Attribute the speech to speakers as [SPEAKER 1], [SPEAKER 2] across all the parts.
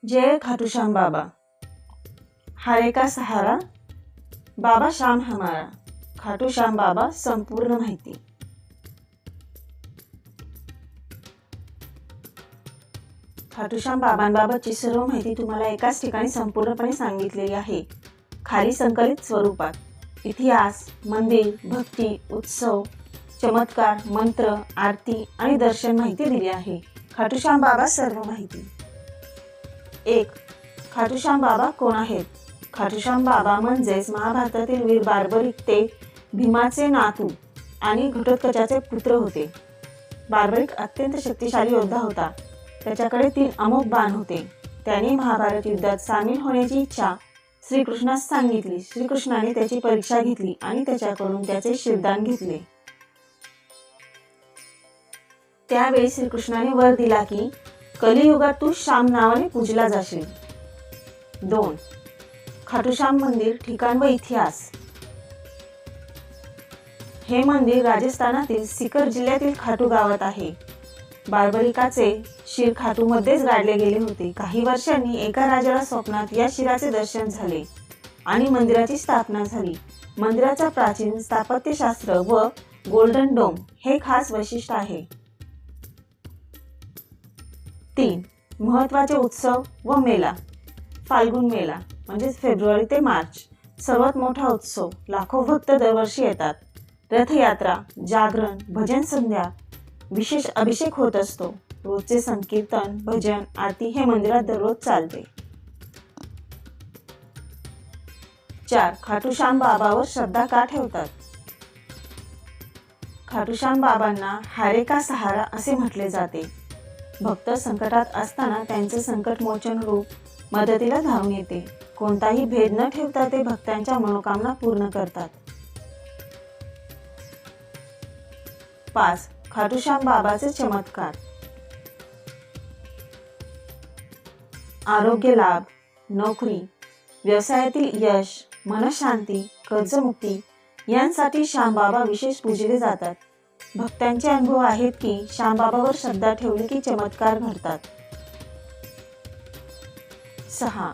[SPEAKER 1] जय खाटू श्याम बाबा, हरे का सहारा, बाबा श्याम हमारा। खाटू श्याम बाबा संपूर्ण माहिती। खाटू श्याम बाबांबाबतची सर्व माहिती तुम्हाला एकाच ठिकाणी संपूर्णपणे सांगितलेली आहे, खाली संकलित स्वरूपात। इतिहास, मंदिर, भक्ती, उत्सव, चमत्कार, मंत्र, आरती आणि दर्शन माहिती दिली आहे। खाटू श्याम बाबा सर्व माहिती। 1. खाटू श्याम बाबा कोण आहेत? खाटू श्याम बाबा म्हणजेच महाभारतातील वीर बार्बरिक ते भीमाचे नातू आणि घटोत्कचाचे पुत्र होते। बार्बरिक अत्यंत शक्तिशाली योद्धा होता। त्याच्याकडे 3 अमोघ बाण होते। त्याने महाभारत युद्धात सामील होण्याची इच्छा श्रीकृष्णास सांगितली। श्रीकृष्णाने त्याची परीक्षा घेतली आणि त्याच्याकडून त्याचे शिरदान घेतले। त्यावेळी श्रीकृष्णाने वर दिला की कलियुगात तू श्याम नावाने पूजला जाशील। 2. खाटू श्याम मंदिर ठिकाण व इतिहास। हे मंदिर राजस्थानातील सीकर जिल्ह्यातील खाटू गावात आहे। बार्बरिकाचे शिर खाटूमध्येच गाडले गेले होते। काही वर्षांनी एका राजाला स्वप्नात या शिराचे दर्शन झाले आणि मंदिराची स्थापना झाली। मंदिराचा प्राचीन स्थापत्यशास्त्र व गोल्डन डोम हे खास वैशिष्ट्य आहे। 3. महत्त्वाचे उत्सव व मेला। फाल्गुन मेला म्हणजे फेब्रुवारी ते मार्च सर्वात मोठा उत्सव। लाखो भक्त दरवर्षी येतात। रथयात्रा, जागरण, भजन संध्या, विशेष अभिषेक होत असतो। रोजचे संकीर्तन, भजन, आरती हे मंदिरात दररोज चालते। 4. खाटू श्याम बाबावर श्रद्धा का ठेवतात? खाटू श्याम बाबांना हरे का सहारा असे म्हटले जाते। भक्त संकटात असताना त्यांचे संकटमोचन रूप मदतीला धावून येते। कोणताही भेद न ठेवता ते भक्तांच्या मनोकामना पूर्ण करतात। 5. खाटू श्याम बाबाचे चमत्कार। आरोग्य लाभ, नोकरी, व्यवसायातील यश, मनशांती, कर्जमुक्ती यांसाठी श्यामबाबा विशेष पूजले जातात। भक्तांचे अनुभव आहेत की श्यामबाबावर श्रद्धा ठेवली की चमत्कार घडतात। 6.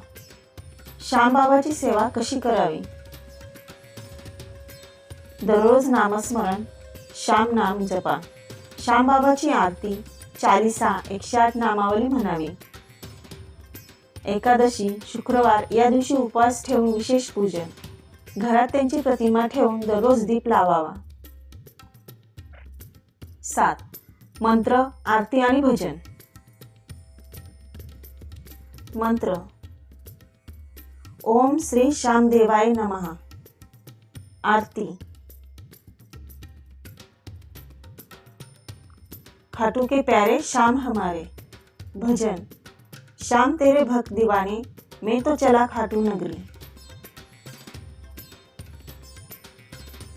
[SPEAKER 1] श्यामबाबाची सेवा कशी करावी? दररोज नामस्मरण, श्याम नाम जपा, श्यामबाबाची आरती, चालीसा, 108 नामावली म्हणावी। एकादशी, शुक्रवार या दिवशी उपवास ठेवून विशेष पूजन। घरात त्यांची प्रतिमा ठेवून दररोज दीप लावावा। 7. मंत्र, आरती आणि भजन। मंत्र: ओम श्री श्याम देवाय नमः। आरती: खाटू के प्यारे श्याम हमारे। भजन: श्याम तेरे भक्त दीवाने, मैं तो चला खाटू नगरी।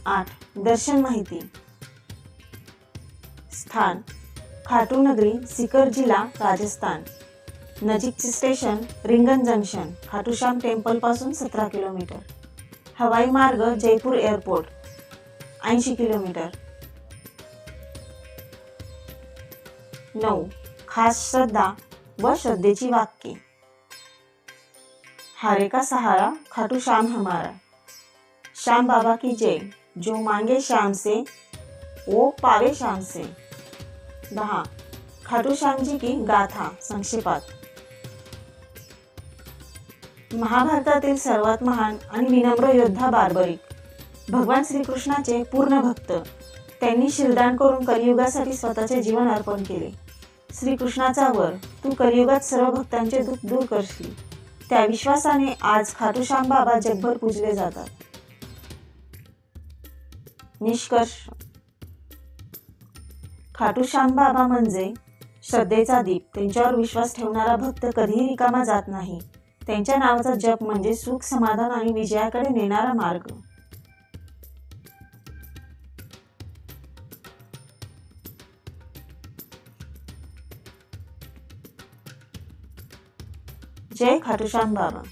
[SPEAKER 1] 8. दर्शन माहिती। स्थान: खाटू नगरी, सीकर जिल्हा, राजस्थान। नजीकचे स्टेशन रिंगण जंक्शन, खाटू श्याम टेम्पल पासून 17 किलोमीटर। हवाई मार्ग जयपूर एअरपोर्ट 80 किलोमीटर। 9. खास श्रद्धा व श्रद्धेची वाक्ये। हरे का सहारा, खाटू श्याम हमारा। श्याम बाबा की जय, जो मांगे श्याम से वो पावे श्याम से। 10. खाटू श्याम जी की गाथा संक्षेपात। महाभारतातील सर्वात महान आणि विनम्र योद्धा बार्बरिक, भगवान श्रीकृष्णाचे पूर्ण भक्त। त्यांनी शिरदान करून कलियुगासाठी स्वतःचे जीवन अर्पण केले। श्रीकृष्णाचा वर, तू कलियुगात सर्व भक्तांचे दुःख दूर करशील, त्या विश्वासाने आज खाटू श्याम बाबा जगभर पूजले जातात। निष्कर्ष: खाटू श्याम बाबा म्हणजे श्रद्धेचा दीप। त्यांच्यावर विश्वास ठेवणारा भक्त कधीही रिकामा जात नाही। त्यांच्या नावाचा जप म्हणजे सुख, समाधान आणि विजयाकडे नेणारा मार्ग। जय खाटू श्याम बाबा।